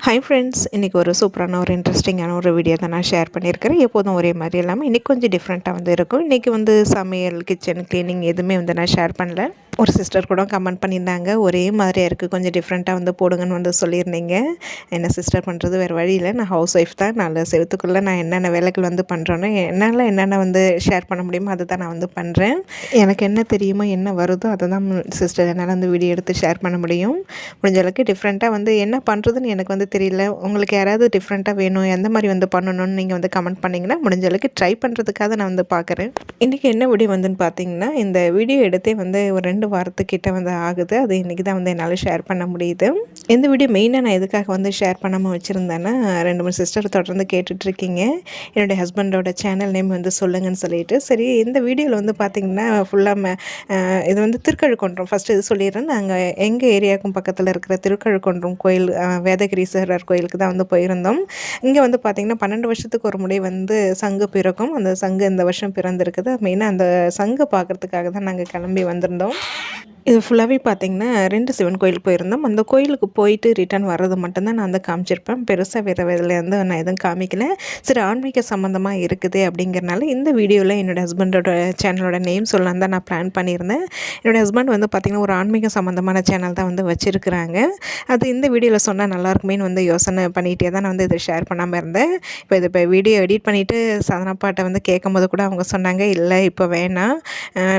Hi friends, இன்றைக்கி ஒரு சூப்பரான ஒரு இன்ட்ரெஸ்டிங்கான ஒரு வீடியோ தான் நான் ஷேர் பண்ணியிருக்கிறேன். எப்போதும் ஒரே மாதிரி இல்லாமல் இன்றைக்கி கொஞ்சம் டிஃப்ரெண்ட்டாக இருக்கும். இன்றைக்கி சமையல், கிச்சன் க்ளீனிங் எதுவுமே நான் ஷேர் பண்ணல. ஒரு சிஸ்டர் கூட கமெண்ட் பண்ணியிருந்தாங்க, ஒரே மாதிரியாக இருக்குது, கொஞ்சம் டிஃப்ரெண்ட்டாக போடுங்கன்னு சொல்லியிருந்தீங்க. என்ன சிஸ்டர் பண்ணுறது, வேறு வழி இல்லை. நான் ஹவுஸ் ஒய்ஃப் தான். நல்ல செவத்துக்குள்ளே நான் என்னென்ன வேலைகள் பண்ணுறேனோ, என்னால் என்னென்ன ஷேர் பண்ண முடியுமோ அதை தான் நான் பண்ணுறேன். எனக்கு என்ன தெரியுமோ, என்ன வருதோ அதை தான் சிஸ்டர் என்னால் வீடியோ எடுத்து ஷேர் பண்ண முடியும். முடிஞ்ச அளவுக்கு டிஃப்ரெண்ட்டாக என்ன பண்ணுறதுன்னு எனக்கு தெரியல. உங்களுக்கு யாராவது டிஃப்ரெண்ட்டாக வேணும், எந்த மாதிரி பண்ணணும்னு நீங்கள் கமெண்ட் பண்ணிங்கன்னா முடிஞ்ச அளவுக்கு ட்ரை பண்ணுறதுக்காக நான் பார்க்குறேன். இன்றைக்கி என்ன வீடியோ பார்த்தீங்கன்னா, இந்த வீடியோ எடுத்தே ஒரு 2 வாரத்துக்கிட்ட ஆகுது. அது இன்றைக்கி தான் என்னால் ஷேர் பண்ண முடியுது. இந்த வீடியோ மெயினாக நான் எதுக்காக ஷேர் பண்ணாமல் வச்சுருந்தேன்னா, 2 3 சிஸ்டர் தொடர்ந்து கேட்டுட்ருக்கீங்க, என்னுடைய ஹஸ்பண்டோட சேனல் நேம் சொல்லுங்கன்னு சொல்லிட்டு. சரி, இந்த வீடியோவில் பார்த்தீங்கன்னா ஃபுல்லாக இது திருக்கழுக்குன்றம் ஃபஸ்ட்டு இது சொல்லிடுறேன். நாங்கள் எங்கள் ஏரியாவுக்கும் பக்கத்தில் இருக்கிற திருக்கழுக்குன்றம் கோயில், வேதகிரீஸ்வரர் கோயிலுக்கு தான் போயிருந்தோம். இங்கே பார்த்திங்கன்னா 12 வருஷத்துக்கு ஒரு முறை சங்கு பிறக்கும். அந்த சங்கு இந்த வருஷம் பிறந்திருக்குது. மெயினாக அந்த சங்கு பார்க்குறதுக்காக தான் நாங்கள் கிளம்பி வந்திருந்தோம். இது ஃபுல்லாகவே பார்த்திங்கன்னா 2 சிவன் கோயில் போயிருந்தோம். அந்த கோயிலுக்கு போயிட்டு ரிட்டர்ன் வர்றது மட்டும்தான் நான் காமிச்சிருப்பேன். பெருசாக வேறு வேலையிலேருந்து நான் எதுவும் காமிக்கல. சரி, ஆன்மீக சம்மந்தமாக இருக்குது அப்படிங்கிறனால இந்த வீடியோவில் என்னோடய ஹஸ்பண்டோட சேனலோட நேம் சொல்லலாம் தான் நான் பிளான் பண்ணியிருந்தேன். என்னோடய ஹஸ்பண்ட் பார்த்திங்கன்னா ஒரு ஆன்மீக சம்மந்தமான சேனல் தான் வச்சுருக்கிறாங்க. அது இந்த வீடியோவில் சொன்னால் நல்லாயிருக்குமேனு யோசனை பண்ணிகிட்டே தான் நான் இதை ஷேர் பண்ணாமல் இருந்தேன். இப்போ வீடியோ எடிட் பண்ணிவிட்டு சாதனாப்பாட்டை கேட்கும்போது கூட அவங்க சொன்னாங்க, இல்லை இப்போ வேணாம்,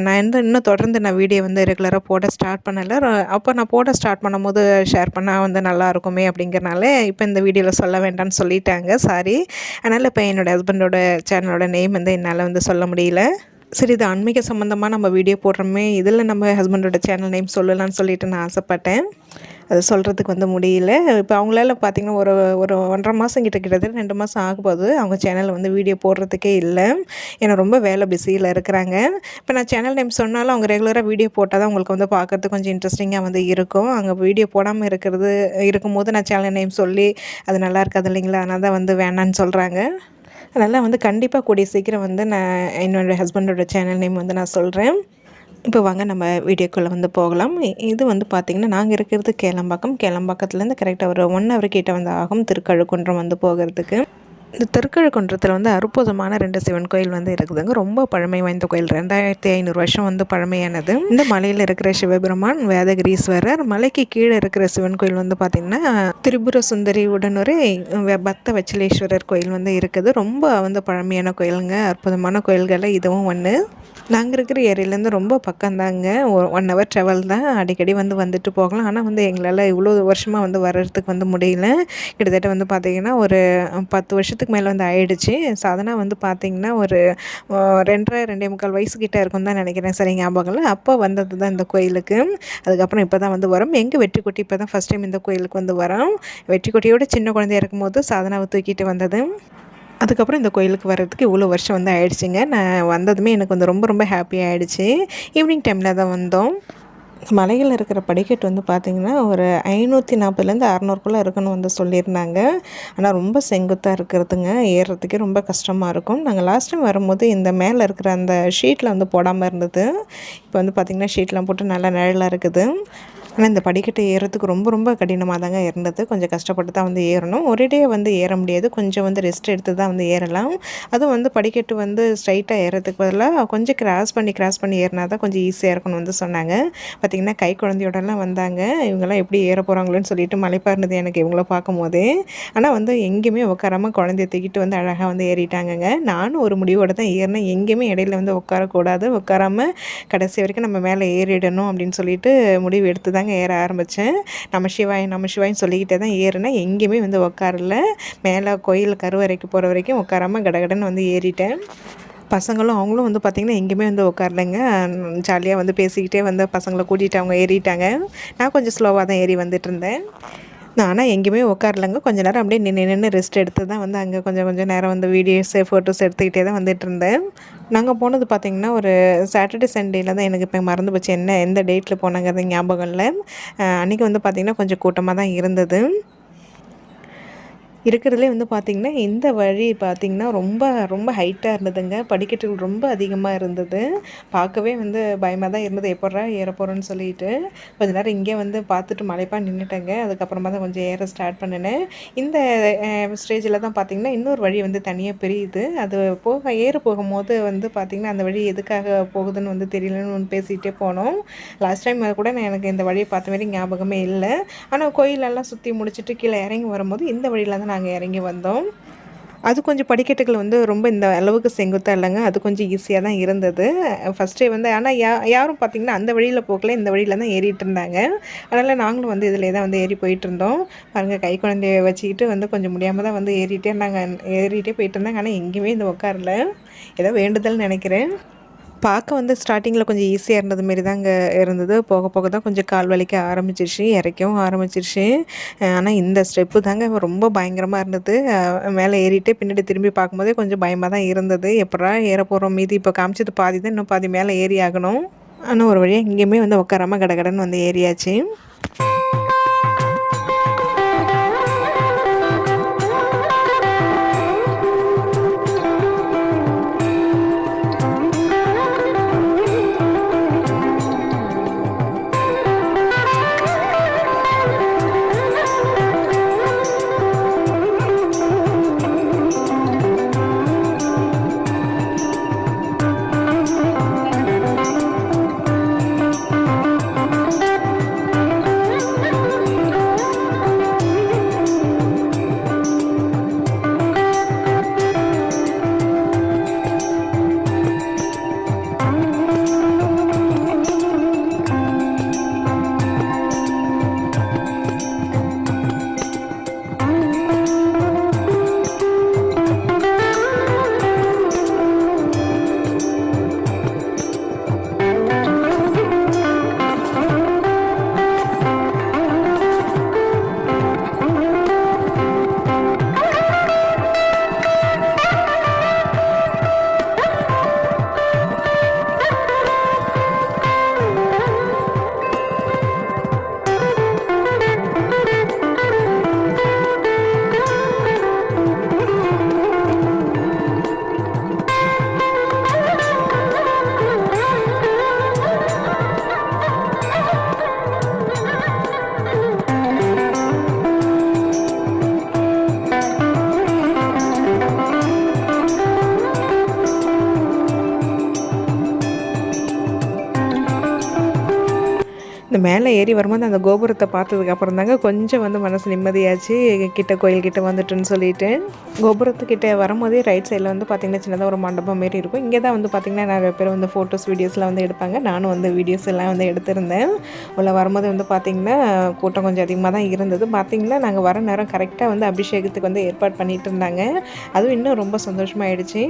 நான் இன்னும் தொடர்ந்து நான் வீடியோ ரெகுலராக போட ஸ்டார்ட் பண்ணலை. அப்போ நான் போட ஸ்டார்ட் பண்ணும்போது ஷேர் பண்ணால் நல்லா இருக்குமே அப்படிங்கிறனால இப்போ இந்த வீடியோவில் சொல்ல வேண்டாம்னு சொல்லிட்டாங்க. சாரி. அதனால் இப்போ என்னோடய ஹஸ்பண்டோட சேனலோட நேம் என்னால் சொல்ல முடியல. சரி, இது ஆன்மீக சம்மந்தமாக நம்ம வீடியோ போடுறோமே, இதில் நம்ம ஹஸ்பண்டோட சேனல் நேம் சொல்லலாம்னு சொல்லிட்டு நான் ஆசைப்பட்டேன். அது சொல்கிறதுக்கு முடியல. இப்போ அவங்களால பார்த்திங்கன்னா ஒரு 1.5 மாதம் கிட்டத்தட்ட 2 மாதம் ஆகும்போது அவங்க சேனலில் வீடியோ போடுறதுக்கே இல்லை. ஏன்னா ரொம்ப வேலை பிஸியில் இருக்கிறாங்க. இப்போ நான் சேனல் நேம் சொன்னாலும் அவங்க ரெகுலராக வீடியோ போட்டால் தான் உங்களுக்கு பார்க்குறதுக்கு கொஞ்சம் இன்ட்ரெஸ்டிங்காக இருக்கும். அவங்க வீடியோ போடாமல் இருக்கும்போது நான் சேனல் நேம் சொல்லி அது நல்லா இருக்காது இல்லைங்களா? அதனால தான் வேணான்னு சொல்கிறாங்க. அதனால் கண்டிப்பாக கூடிய சீக்கிரம் நான் என்னோடய ஹஸ்பண்டோட சேனல் நேம் நான் சொல்கிறேன். இப்போ வாங்க நம்ம வீடியோக்குள்ளே போகலாம். இது பார்த்திங்கன்னா நாங்கள் இருக்கிறது கேளம்பாக்கத்துலேருந்து கரெக்டாக ஒரு 1 hour கிட்ட ஆகும் திருக்கழுக்குன்றம் போகிறதுக்கு. இந்த திருக்கழுக்குன்றத்தில் அற்புதமான 2 சிவன் கோயில் இருக்குதுங்க. ரொம்ப பழமை வாய்ந்த கோயில். 2500 வருஷம் பழமையானது. இந்த மலையில் இருக்கிற சிவபெருமான் வேதகிரீஸ்வரர், மலைக்கு கீழே இருக்கிற சிவன் கோயில் பார்த்திங்கன்னா திரிபுர சுந்தரி உடனுரை பக்த வச்சலேஸ்வரர் கோயில் இருக்குது. ரொம்ப பழமையான கோயிலுங்க. அற்புதமான கோயில்களில் இதுவும் ஒன்று. நாங்கள் இருக்கிற ஏரியாலேருந்து ரொம்ப பக்கம்தாங்க. 1 hour ட்ராவல் தான். அடிக்கடி வந்துட்டு போகலாம். ஆனால் எங்களால் இவ்வளோ வருஷமாக வர்றதுக்கு முடியல. கிட்டத்தட்ட பார்த்திங்கன்னா ஒரு 10 வருஷத்துக்கு மேலே ஆயிடுச்சு. சாதனா பார்த்திங்கன்னா ஒரு 2.5 2.25 வயசுக்கிட்ட இருக்கும் தான் நினைக்கிறேன். சரி, ஞாபகம் இல்லை. அப்போ வந்தது தான் இந்த கோயிலுக்கு. அதுக்கப்புறம் இப்போ தான் வரோம். எங்கள் வெற்றிக்குட்டி இப்போ தான் ஃபஸ்ட் டைம் இந்த கோயிலுக்கு வரோம். வெற்றிக்குட்டியோட சின்ன குழந்தையா இருக்கும்போது சாதனாவை தூக்கிட்டு வந்தது. அதுக்கப்புறம் இந்த கோயிலுக்கு வர்றதுக்கு இவ்வளோ வருஷம் ஆயிடுச்சுங்க. நான் வந்ததுமே எனக்கு ரொம்ப ரொம்ப ஹாப்பி ஆகிடுச்சு. ஈவினிங் டைமில் தான் வந்தோம். மலையில் இருக்கிற படிக்கட்டு பார்த்திங்கன்னா ஒரு 540லேருந்து 600க்குள்ளே இருக்குன்னு சொல்லியிருந்தாங்க. ஆனால் ரொம்ப செங்குத்தாக இருக்கிறதுங்க. ஏறுறதுக்கே ரொம்ப கஷ்டமாக இருக்கும். நாங்கள் லாஸ்ட் டைம் வரும்போது இந்த மேலே இருக்கிற அந்த ஷீட்டில் போடாமல் இருந்தது. இப்போ பார்த்திங்கன்னா ஷீட்லாம் போட்டு நல்லா நிழலாக இருக்குது. ஆனால் இந்த படிக்கட்டு ஏறுறதுக்கு ரொம்ப ரொம்ப கடினமாக தாங்க இருந்தது. கொஞ்சம் கஷ்டப்பட்டு தான் ஏறணும். ஒரேடே ஏற முடியாது. கொஞ்சம் ரெஸ்ட் எடுத்து தான் ஏறலாம். அதுவும் படிக்கட்டு ஸ்ட்ரைட்டாக ஏறதுக்கு பதிலாக கொஞ்சம் கிராஸ் பண்ணி ஏறினா தான் கொஞ்சம் ஈஸியாக இருக்கும்னு சொன்னாங்க. பார்த்திங்கன்னா கை குழந்தையோடலாம் வந்தாங்க. இவங்கெல்லாம் எப்படி ஏற போகிறாங்களோன்னு சொல்லிட்டு மலைப்பாக இருந்தது எனக்கு இவங்கள பார்க்கும்போதே. ஆனால் எங்கேயுமே உட்காராமல் குழந்தைய தூக்கிட்டு அழகாக ஏறிட்டாங்கங்க. நானும் ஒரு முடிவோடு தான் ஏறினேன். எங்கேயுமே இடையில உட்காரக்கூடாது, உட்காராமல் கடைசி வரைக்கும் நம்ம மேலே ஏறிடணும் அப்படின்னு சொல்லிட்டு முடிவு எடுத்து தான் ஏற ஆரம்பித்தேன். நம சிவாயின்னு சொல்லிக்கிட்டே தான் ஏறினேன். எங்கேயுமே உட்காரல. மேலே கோயில் கருவறைக்கு போகிற வரைக்கும் உட்காராமல் கடகடன்னு ஏறிட்டேன். பசங்களும் அவங்களும் பார்த்திங்கன்னா எங்கேயுமே உட்காரலைங்க. ஜாலியாக பேசிக்கிட்டே பசங்களை கூட்டிகிட்டு அவங்க ஏறிட்டாங்க. நான் கொஞ்சம் ஸ்லோவாக தான் ஏறி வந்துட்டுருந்தேன். ஆனால் எங்கேயுமே உட்காரலங்க. கொஞ்சம் நேரம் அப்படியே நின்று ரெஸ்ட் எடுத்து தான் அங்கே கொஞ்சம் நேரம் வீடியோஸு ஃபோட்டோஸ் எடுத்துக்கிட்டே தான் வந்துட்டுருந்தேன். நாங்கள் போனது பார்த்திங்கன்னா ஒரு சாட்டர்டே சண்டேயில் தான். எனக்கு இப்போ மறந்து போச்சு எந்த டேட்டில் போனாங்கிறது ஞாபகம் இல்லை. அன்றைக்கி பார்த்திங்கன்னா கொஞ்சம் கூட்டமாக தான் இருந்தது. இருக்கிறதுலே வந்து பார்த்திங்கன்னா இந்த வழி பார்த்திங்கன்னா ரொம்ப ரொம்ப ஹைட்டாக இருந்ததுங்க. படிக்கட்டுகள் ரொம்ப அதிகமாக இருந்தது. பார்க்கவே வந்து பயமாக தான் இருந்தது. எப்பட்றா ஏற போகிறோன்னு சொல்லிட்டு கொஞ்ச நேரம் இங்கே வந்து பார்த்துட்டு மலைப்பா நின்றுட்டேங்க. அதுக்கப்புறமா தான் கொஞ்சம் ஏற ஸ்டார்ட் பண்ணினேன். இந்த ஸ்டேஜில் தான் பார்த்திங்கன்னா இன்னொரு வழி வந்து தனியாக பிரியுது. அது ஏற போகும்போது வந்து பார்த்திங்கன்னா அந்த வழி எதுக்காக போகுதுன்னு வந்து தெரியலன்னு ஒன்று பேசிகிட்டே போனோம். லாஸ்ட் டைம் கூட எனக்கு இந்த வழியை பார்த்த மாதிரி ஞாபகமே இல்லை. ஆனால் கோயிலெல்லாம் சுற்றி முடிச்சுட்டு கீழே இறங்கி வரும்போது இந்த வழியில் தான் நாங்கள் இறங்கி வந்தோம். அது கொஞ்சம் படிக்கட்டுகள் வந்து ரொம்ப இந்த அளவுக்கு செங்குத்தா இல்லைங்க. அது கொஞ்சம் ஈஸியாக தான் இருந்தது. ஃபஸ்ட்டே வந்து ஆனால் யாரும் பார்த்திங்கன்னா அந்த வழியில் போகல, இந்த வழியில் தான் ஏறிட்டு இருந்தாங்க. அதனால் நாங்களும் வந்து இதிலே தான் வந்து ஏறி போயிட்டுருந்தோம். பாருங்கள், கை குழந்தைய வச்சுக்கிட்டு வந்து கொஞ்சம் முடியாமல் தான் வந்து ஏறிட்டே போயிட்டு இருந்தாங்க. ஆனால் எங்கேயுமே இந்த உட்காரல. ஏதோ வேண்டுதல்னு நினைக்கிறேன். பார்க்க வந்து ஸ்டார்ட்டிங்கில் கொஞ்சம் ஈஸியாக இருந்தது மாரி தாங்க இருந்தது. போக போக தான் கொஞ்சம் கால் வலிக்க ஆரம்பிச்சிருச்சு, இறைக்கவும் ஆரம்பிச்சிருச்சு. ஆனால் இந்த ஸ்டெப்பு தாங்க ரொம்ப பயங்கரமாக இருந்தது. மேலே ஏறிட்டு பின்னாடி திரும்பி பார்க்கும்போதே கொஞ்சம் பயமாக தான் இருந்தது. எப்பட்றா ஏற போகிறோம், மீதி இப்போ காமிச்சது பாதி தான், இன்னும் பாதி மேலே ஏறி ஆகணும். ஆனால் ஒரு வழியாக எங்கேயுமே வந்து உட்காராம கடகடன்னு வந்து ஏறியாச்சு. இந்த மேலே ஏறி வரும்போது அந்த கோபுரத்தை பார்த்ததுக்கப்புறம் தாங்க கொஞ்சம் வந்து மனசு நிம்மதியாச்சு. கோயில்கிட்ட வந்துட்டுன்னு சொல்லிட்டு கோபுரத்துக்கிட்ட வரும்போதே ரைட் சைடில் வந்து பார்த்திங்கன்னா சின்னதாக ஒரு மண்டபம் மாரி இருக்கும். இங்கே தான் வந்து பார்த்திங்கன்னா நிறைய பேர் வந்து ஃபோட்டோஸ் வீடியோஸ்லாம் வந்து எடுப்பாங்க. நானும் வந்து வீடியோஸ் எல்லாம் வந்து எடுத்திருந்தேன். உள்ள வரும்போது வந்து பார்த்திங்கன்னா கூட்டம் கொஞ்சம் அதிகமாக தான் இருந்தது. பார்த்திங்கன்னா நாங்கள் வர நேரம் கரெக்டாக வந்து அபிஷேகத்துக்கு வந்து ஏற்பாடு பண்ணிகிட்டு இருந்தாங்க. அதுவும் இன்னும் ரொம்ப சந்தோஷமாயிடுச்சு.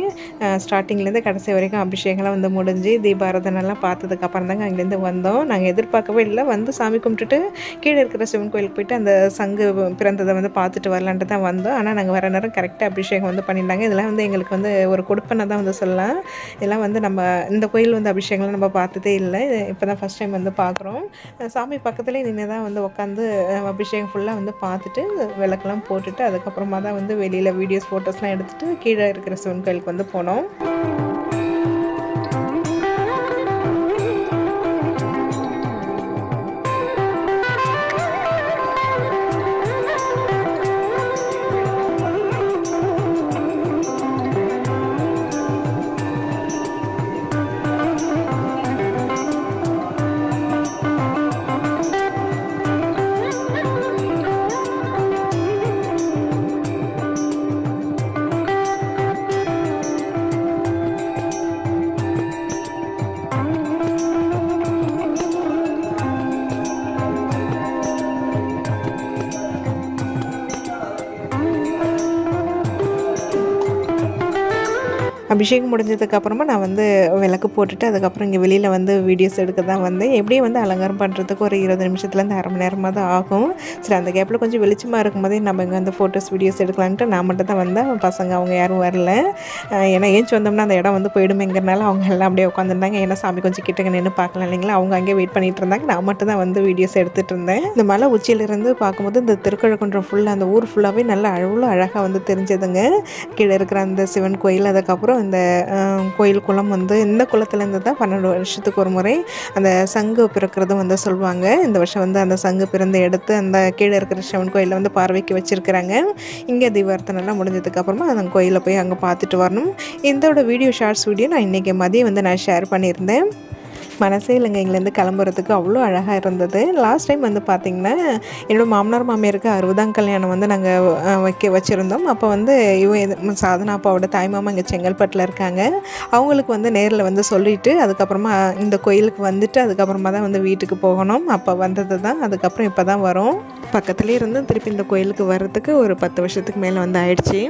ஸ்டார்டிங்லேருந்து கடைசி வரைக்கும் அபிஷேகம்லாம் வந்து முடிஞ்சு தீபாராதனைலாம் பார்த்ததுக்கப்புறம் தாங்க அங்கேருந்து வந்தோம். நாங்கள் எதிர்பார்க்கவே இல்லை. வந்து சாமி கும்பிட்டுட்டு கீழே இருக்கிற சிவன் கோயிலுக்கு போயிட்டு அந்த சங்கு பிறந்ததை வந்து பார்த்துட்டு வரலான்ட்டு தான் வந்தோம். ஆனால் நாங்கள் வர நேரம் கரெக்டாக அபிஷேகம் வந்து பண்ணியிருந்தாங்க. இதெல்லாம் வந்து எங்களுக்கு வந்து ஒரு கொடுப்பனை தான் வந்து சொல்லலாம். இதெல்லாம் வந்து நம்ம இந்த கோயில் வந்து அபிஷேகம்லாம் நம்ம பார்த்ததே இல்லை. இப்போ தான் ஃபஸ்ட் டைம் வந்து பார்க்குறோம். சாமி பக்கத்துலேயே நின்று தான் வந்து உட்காந்து அபிஷேகம் ஃபுல்லாக வந்து பார்த்துட்டு விளக்கெல்லாம் போட்டுட்டு அதுக்கப்புறமா தான் வந்து வெளியில் வீடியோஸ் ஃபோட்டோஸ்லாம் எடுத்துகிட்டு கீழே இருக்கிற சிவன் கோயிலுக்கு வந்து போனோம். அபிஷேகம் முடிஞ்சதுக்கப்புறமா நான் வந்து விளக்கு போட்டுட்டு அதுக்கப்புறம் இங்கே வெளியில் வந்து வீடியோஸ் எடுக்க தான் வந்தேன். எப்படியும் வந்து அலங்காரம் பண்ணுறதுக்கு ஒரு 20 நிமிஷத்துலேருந்து அரை மணி நேரமாக தான் ஆகும். சரி அந்த கேப்பில் கொஞ்சம் வெளிச்சமாக இருக்கும்போதே நம்ம இங்கே வந்து ஃபோட்டோஸ் வீடியோஸ் எடுக்கலான்ட்டு நான் மட்டும் தான் வந்தேன். பசங்க அவங்க யாரும் வரல. ஏன்னா ஏஞ்சி வந்தோம்னா அந்த இடம் வந்து போயிடுமேங்கிறனால அவங்க எல்லாம் அப்படியே உட்காந்துருந்தாங்க. ஏன்னா சாமி கொஞ்சம் கிட்டக்க நின்று பார்க்கலாம் இல்லைங்களா, அவங்க அங்கேயே வெயிட் பண்ணிகிட்டு இருந்தாங்க. நான் மட்டும் தான் வந்து வீடியோஸ் எடுத்துகிட்டு இருந்தேன். இந்த மலை உச்சியிலிருந்து பார்க்கும்போது இந்த திருக்கழுக்குன்றம் ஃபுல்லாக அந்த ஊர் ஃபுல்லாகவே நல்லா அவ்வளோ அழகாக வந்து தெரிஞ்சதுங்க. கீழே இருக்கிற அந்த சிவன் கோயில், அதுக்கப்புறம் இந்த கோயில் குளம் வந்து இந்த குளத்துலேருந்து தான் 12 வருஷத்துக்கு ஒரு முறை அந்த சங்கு பிறக்கிறதும் வந்து சொல்லுவாங்க. இந்த வருஷம் வந்து அந்த சங்கு பிறந்த எடுத்து அந்த கீழே இருக்கிற சிவன் கோயிலில் வந்து பார்வைக்கு வச்சுருக்கிறாங்க. இங்கே தீபார்த்தனைலாம் முடிஞ்சதுக்கப்புறமா அந்த கோயிலில் போய் அங்கே பார்த்துட்டு வரணும். இதோட வீடியோ ஷார்ட்ஸ் வீடியோ நான் இன்றைக்கி மதியம் வந்து நான் ஷேர் பண்ணியிருந்தேன். மனசே இல்லைங்க இங்கேருந்து கிளம்புறதுக்கு அவ்வளோ அழகாக இருந்தது. லாஸ்ட் டைம் வந்து பார்த்திங்கன்னா என்னோடய மாமனார் மாமியாருக்கு 60ஆம் கல்யாணம் வந்து நாங்கள் வச்சுருந்தோம். அப்போ வந்து சாதனா அப்பாவோட தாய்மாமா இங்கே செங்கல்பட்டில் இருக்காங்க. அவங்களுக்கு வந்து நேரில் வந்து சொல்லிவிட்டு அதுக்கப்புறமா இந்த கோயிலுக்கு வந்துட்டு அதுக்கப்புறமா தான் வந்து வீட்டுக்கு போகணும். அப்போ வந்தது தான், அதுக்கப்புறம் இப்போ தான் வரோம். பக்கத்துலேயே இருந்து திருப்பி இந்த கோயிலுக்கு வர்றதுக்கு ஒரு 10 வருஷத்துக்கு மேலே வந்து ஆயிடுச்சு.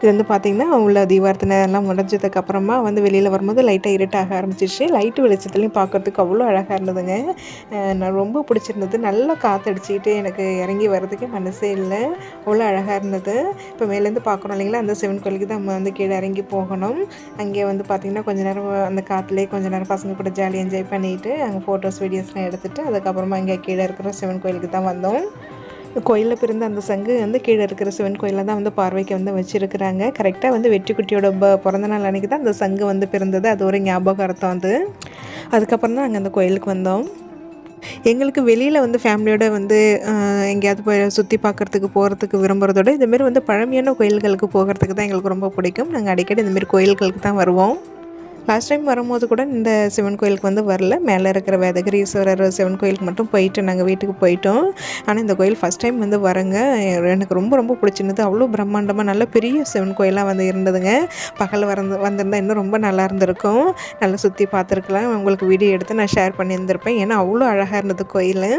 இது வந்து பார்த்திங்கன்னா உள்ள தீபார்த்தனை எல்லாம் முடிஞ்சதுக்கப்புறமா வந்து வெளியில் வரும்போது லைட்டாக இருட்டாக ஆரம்பிச்சிருச்சு. லைட்டு வெளிச்சத்துலேயும் பார்க்குறதுக்கு அவ்வளோ அழகாக இருந்ததுங்க. நான் ரொம்ப பிடிச்சிருந்தது. நல்லா காற்றடிச்சிக்கிட்டு எனக்கு இறங்கி வர்றதுக்கே மனசே இல்லை, அவ்வளோ அழகாக இருந்தது. இப்போ மேலேருந்து பார்க்குறோம் இல்லைங்களா, அந்த சிவன் கோயிலுக்கு தான் நம்ம வந்து கீழே இறங்கி போகணும். அங்கே வந்து பார்த்திங்கன்னா கொஞ்சம் நேரம் அந்த காற்றுலேயே கொஞ்சம் நேரம் பசங்க கூட ஜாலியாக என்ஜாய் பண்ணிவிட்டு அங்கே ஃபோட்டோஸ் வீடியோஸ்லாம் எடுத்துகிட்டு அதுக்கப்புறமா இங்கே கீழே இருக்கிற சிவன் கோயிலுக்கு தான் வந்தோம். கோயிலில் பிறந்த அந்த சங்கு வந்து கீழே இருக்கிற சிவன் கோயிலில் தான் வந்து பார்வைக்கு வந்து வச்சுருக்கிறாங்க. கரெக்டாக வந்து வெற்றிக்குட்டியோட பிறந்த நாள் அன்றைக்கி தான் அந்த சங்கு வந்து பிறந்தது. அது ஒரு ஞாபகார்த்தம் வந்து. அதுக்கப்புறம் தான் நாங்கள் அந்த கோயிலுக்கு வந்தோம். எங்களுக்கு வெளியில் வந்து ஃபேமிலியோடு வந்து எங்கேயாவது போய் சுற்றி பார்க்குறதுக்கு போகிறதுக்கு விரும்புகிறதோட இந்தமாரி வந்து பழமையான கோயில்களுக்கு போகிறதுக்கு தான் எங்களுக்கு ரொம்ப பிடிக்கும். நாங்கள் அடிக்கடி இந்தமாரி கோயில்களுக்கு தான் வருவோம். லாஸ்ட் டைம் வரும்போது கூட இந்த சிவன் கோயிலுக்கு வந்து வரல. மேலே இருக்கிற வேதகிரீஸ்வரர் சிவன் கோயிலுக்கு மட்டும் போயிட்டு நாங்கள் வீட்டுக்கு போயிட்டோம். ஆனால் இந்த கோயில் ஃபஸ்ட் டைம் வந்து வரங்க. எனக்கு ரொம்ப ரொம்ப பிடிச்சிருந்தது. அவ்வளோ பிரம்மாண்டமாக நல்ல பெரிய சிவன் கோயிலாக வந்து இருந்ததுங்க. பகல் வந்திருந்தால் இன்னும் ரொம்ப நல்லா இருந்திருக்கும். நல்லா சுற்றி பார்த்துருக்கலாம். உங்களுக்கு வீடியோ எடுத்து நான் ஷேர் பண்ணியிருந்திருப்பேன். ஏன்னா அவ்வளோ அழகாக இருந்தது கோயில்.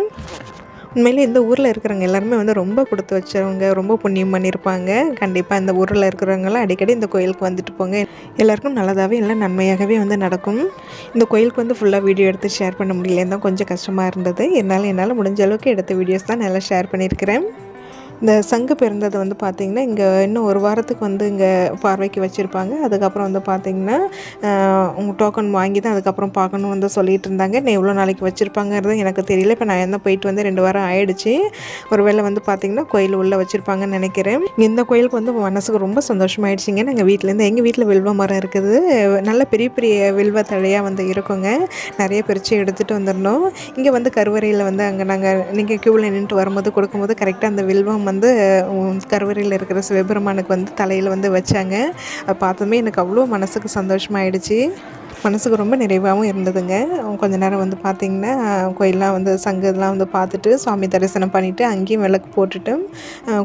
உண்மையிலே இந்த ஊரில் இருக்கிறவங்க எல்லாருமே வந்து ரொம்ப கொடுத்து வச்சவங்க, ரொம்ப புண்ணியம் பண்ணியிருப்பாங்க. கண்டிப்பாக இந்த ஊரில் இருக்கிறவங்களாம் அடிக்கடி இந்த கோயிலுக்கு வந்துட்டு போங்க. எல்லாருக்கும் நல்லதாகவே எல்லாம் நன்மையாகவே வந்து நடக்கும். இந்த கோயிலுக்கு வந்து ஃபுல்லாக வீடியோ எடுத்து ஷேர் பண்ண முடியலன்னு தான் கொஞ்சம் கஷ்டமாக இருந்தது. என்னால் முடிஞ்ச அளவுக்கு எடுத்த வீடியோஸ் தான் நல்லா ஷேர் பண்ணியிருக்கிறேன். இந்த சங்கு பிறந்தது வந்து பார்த்திங்கன்னா இங்கே இன்னும் ஒரு வாரத்துக்கு வந்து இங்கே பார்வைக்கு வச்சுருப்பாங்க. அதுக்கப்புறம் வந்து பார்த்திங்கன்னா உங்கள் டோக்கன் வாங்கி தான் அதுக்கப்புறம் பார்க்கணும் வந்து சொல்லிகிட்டு இருந்தாங்க. இன்னும் எவ்வளோ நாளைக்கு வச்சுருப்பாங்கிறது எனக்கு தெரியல. இப்போ நான் என்ன போயிட்டு வந்து 2 வாரம் ஆகிடுச்சு. ஒரு வேளை வந்து பார்த்திங்கன்னா கோயில் உள்ளே வச்சுருப்பாங்கன்னு நினைக்கிறேன். இந்த கோயிலுக்கு வந்து மனசுக்கு ரொம்ப சந்தோஷமாயிடுச்சிங்க. நாங்கள் எங்கள் வீட்டில் வில்வ மரம் இருக்குது. நல்ல பெரிய பெரிய வில்வ தழையாக வந்து இருக்குங்க. நிறைய பிரித்து எடுத்துகிட்டு வந்துடணும். இங்கே வந்து கருவறையில் வந்து அங்கே நீங்கள் க்யூவில் நின்றுட்டு வரும்போது கொடுக்கும்போது கரெக்டாக அந்த வில்வம் வந்து கருவறையில் இருக்கிற சிவபெருமானுக்கு வந்து தலையில் வந்து வச்சாங்க. அதை பார்த்ததுமே எனக்கு அவ்வளோ மனசுக்கு சந்தோஷமாயிடுச்சு. மனசுக்கு ரொம்ப நிறைவாகவும் இருந்ததுங்க. கொஞ்ச நேரம் வந்து பார்த்திங்கன்னா கோயிலெலாம் வந்து சங்கு இதெல்லாம் வந்து பார்த்துட்டு சுவாமி தரிசனம் பண்ணிவிட்டு அங்கேயும் விளக்கு போட்டுட்டு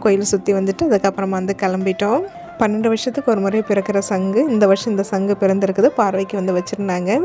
கோயிலை சுற்றி வந்துட்டு அதுக்கப்புறமா வந்து கிளம்பிட்டோம். 12 வருஷத்துக்கு ஒரு முறை பிறக்கிற சங்கு இந்த வருஷம் இந்த சங்கு பிறந்திருக்குது. பார்வைக்கு வந்து வச்சுருந்தாங்க.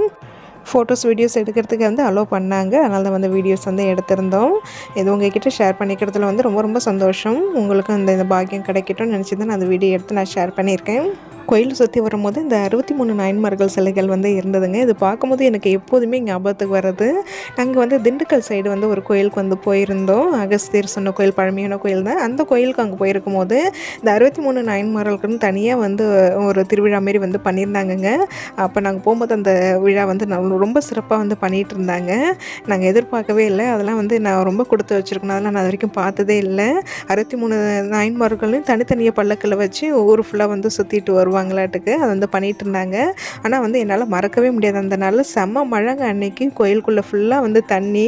ஃபோட்டோஸ் வீடியோஸ் எடுக்கிறதுக்கு வந்து அலோவ் பண்ணாங்க. அதனால தான் வந்து வீடியோஸ் வந்து எடுத்திருந்தோம். இது உங்கள்கிட்ட ஷேர் பண்ணிக்கிறதுல வந்து ரொம்ப ரொம்ப சந்தோஷம். உங்களுக்கும் இந்த பாக்கியம் கிடைக்கட்டும்னு நினச்சி தான் நான் அந்த வீடியோ எடுத்து நான் ஷேர் பண்ணியிருக்கேன். கோயில் சுற்றி வரும்போது இந்த 63 நாயன்மார்கள் சிலைகள் வந்து இருந்ததுங்க. இது பார்க்கும்போது எனக்கு எப்போதுமே ஞாபகத்துக்கு வர்றது. நாங்கள் வந்து திண்டுக்கல் சைடு வந்து ஒரு கோயிலுக்கு வந்து போயிருந்தோம். அகஸ்தியர் சொன்ன கோயில் பழமையான கோயில் தான். அந்த கோயிலுக்கு அங்கே போயிருக்கும் போது இந்த 63 நாயன்மார்களுக்குன்னு தனியாக வந்து ஒரு திருவிழா மாரி வந்து பண்ணியிருந்தாங்கங்க. அப்போ நாங்கள் போகும்போது அந்த விழா வந்து ரொம்ப சிறப்பாக வந்து பண்ணிகிட்டு இருந்தாங்க. நாங்கள் எதிர்பார்க்கவே இல்லை. அதெல்லாம் வந்து நான் ரொம்ப கொடுத்து வச்சுருக்கணும். அதெல்லாம் நான் அது வரைக்கும் பார்த்ததே இல்லை. 63 நாயன்மார்களையும் தனித்தனியாக பல்லக்கில் வச்சு ஊர் ஃபுல்லாக வந்து சுற்றிட்டு வருவோம். வருவாங்களாட்டுக்கு அது வந்து பண்ணிகிட்டு இருந்தாங்க. ஆனால் வந்து என்னால் மறக்கவே முடியாது. அந்த நாள் செம்ம மழைங்க அன்னைக்கு. கோயிலுக்குள்ளே ஃபுல்லாக வந்து தண்ணி,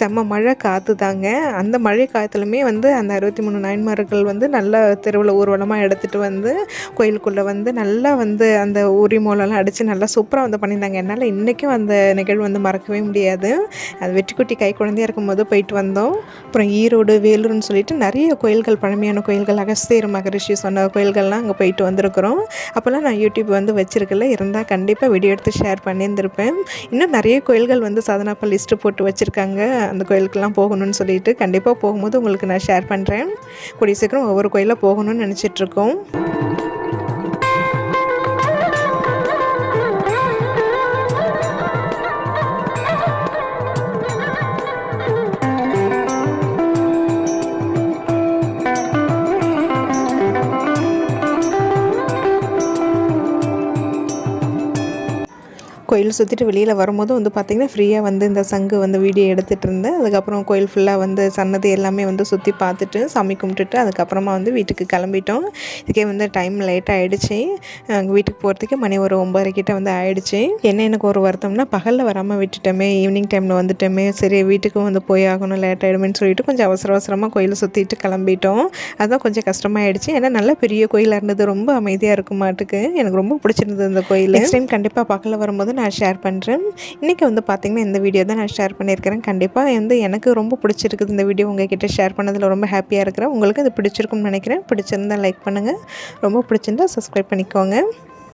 செம்ம மழை காற்று தாங்க. அந்த மழை காற்றுலுமே வந்து அந்த 63 நாயன்மார்கள் வந்து நல்லா தெருவில் ஊர்வலமாக எடுத்துகிட்டு வந்து கோயிலுக்குள்ளே வந்து நல்லா வந்து அந்த உரி மோளம்லாம் அடித்து நல்லா சூப்பராக வந்து பண்ணியிருந்தாங்க. என்னால் இன்றைக்கும் அந்த நிகழ்வு வந்து மறக்கவே முடியாது. அது வெற்றிக்குட்டி கை குழந்தையாக இருக்கும்போது போயிட்டு வந்தோம். அப்புறம் ஈரோடு, வேலூர்னு சொல்லிட்டு நிறைய கோயில்கள், பழமையான கோயில்கள், அகஸ்தியர் மகரிஷி சொன்ன கோயில்கள்லாம் அங்கே போயிட்டு வந்திருக்கிறோம். அப்போல்லாம் நான் யூடியூப் வந்து வச்சுருக்கல, இருந்தால் கண்டிப்பாக வீடியோ எடுத்து ஷேர் பண்ணியிருந்திருப்பேன். இன்னும் நிறைய கோயில்கள் வந்து சாதனாப்பா லிஸ்ட்டு போட்டு வச்சுருக்காங்க, அந்த கோயிலுக்கெல்லாம் போகணும்னு சொல்லிட்டு. கண்டிப்பாக போகும்போது உங்களுக்கு நான் ஷேர் பண்ணுறேன். கூடிய சீக்கிரம் ஒவ்வொரு கோயிலாக போகணும்னு நினச்சிட்ருக்கோம். கோயில் சுற்றிட்டு வெளியில் வரும்போது வந்து பார்த்திங்கன்னா ஃப்ரீயாக வந்து இந்த சங்கு வந்து வீடியோ எடுத்துகிட்டு இருந்தேன். அதுக்கப்புறம் கோயில் ஃபுல்லாக வந்து சன்னதி எல்லாமே வந்து சுற்றி பார்த்துட்டு சாமி கும்பிட்டுட்டு அதுக்கப்புறமா வந்து வீட்டுக்கு கிளம்பிட்டோம். இதுக்கே வந்து டைம் லேட்டாக ஆகிடுச்சி. வீட்டுக்கு போகிறதுக்கு மணி ஒரு 9:30 கிட்ட வந்து ஆகிடுச்சி. எனக்கு ஒரு வருத்தம்னா பகலில் வராமல் விட்டுட்டோமே, ஈவினிங் டைமில் வந்துட்டோமே, சரி வீட்டுக்கும் வந்து போய் ஆகணும், லேட் ஆகிடுமேன்னு சொல்லிட்டு கொஞ்சம் அவசரமாக கோயிலை சுற்றிட்டு கிளம்பிட்டோம். அதுதான் கொஞ்சம் கஷ்டமாயிடுச்சு. ஏன்னா நல்ல பெரிய கோயிலாக இருந்தது, ரொம்ப அமைதியாக இருக்கும் மாட்டுக்கு. எனக்கு ரொம்ப பிடிச்சிருந்தது இந்த கோயில். நெக்ஸ்ட் டைம் கண்டிப்பாக பகலில் வரும்போது நான் ஷேர் பண்ணுறேன். இன்றைக்கி வந்து பார்த்திங்கன்னா இந்த வீடியோ தான் நான் ஷேர் பண்ணியிருக்கிறேன். கண்டிப்பாக வந்து எனக்கு ரொம்ப பிடிச்சிருக்குது இந்த வீடியோ. உங்கள்கிட்ட ஷேர் பண்ணதில் ரொம்ப ஹாப்பியாக இருக்கிறேன். உங்களுக்கு இது பிடிச்சிருக்கும்னு நினைக்கிறேன். பிடிச்சிருந்தால் லைக் பண்ணுங்கள், ரொம்ப பிடிச்சிருந்தால் சப்ஸ்கிரைப் பண்ணிக்கோங்க.